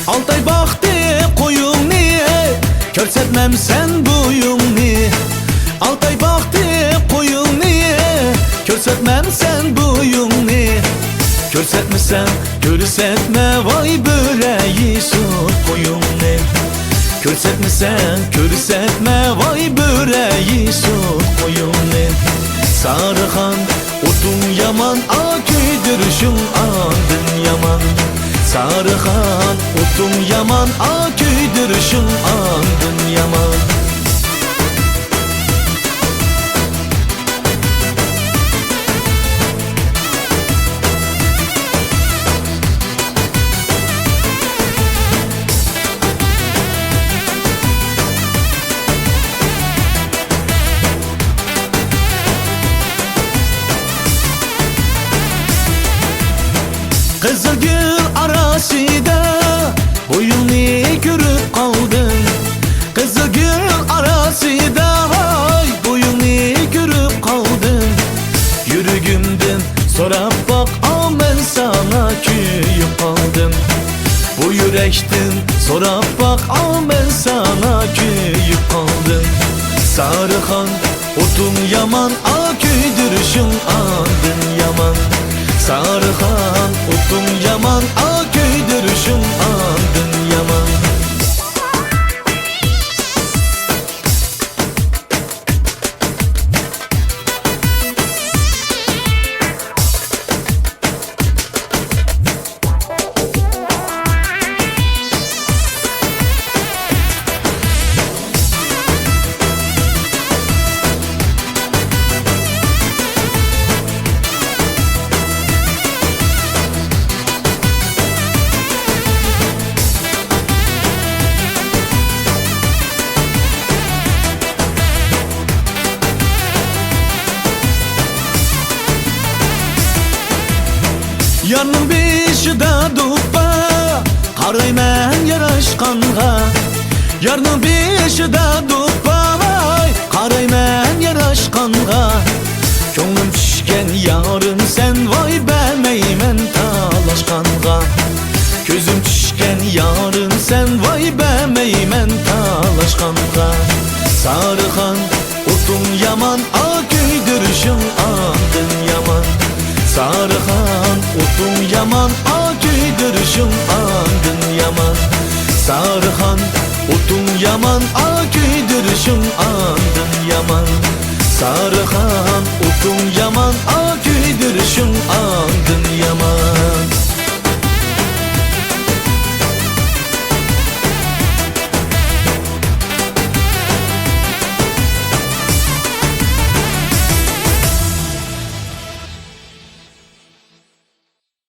Altay baktı koyunni, körsetmem sen buyunni. Altay baktı koyunni, körsetmem sen buyunni. Körsetmesen körsetme vay böreği sor koyunni. Körsetmesen körsetme vay böreği sor koyunni. Sarıhan otun yaman, aküydürüşün andın yaman. Sarıhan otun yaman, aküydürüşün andın yaman. Kızılgül arasında boyunni görüp kaldın. Kızılgül arasında boyunni görüp kaldın. Yürügümden sorap bak, ben sana köyüp kaldım. Bu yürekten sorap bak, ben sana köyüp kaldım. Sarıhan otun yaman, aküydürüşün andın yaman. Sarıhan otun yaman, aküydürüşün andın yaman. Yarnın beşida duppa, qarayman yarashqanga. Yarnın beşida duppa, qarayman yarashqanga. Ko'nglim tushgan yarim sen, voy bilmayman talashqanga. Ko'zim tushgan yarim sen, voy bilmayman talashqanga. Sarıhan otun yaman, aküydürüşün andın yaman. Sarıhan otun yaman, aküydürüşün andın yaman. Sarıhan otun yaman, aküydürüşün andın yaman. Sarıhan otun yaman, aküydürüşün andın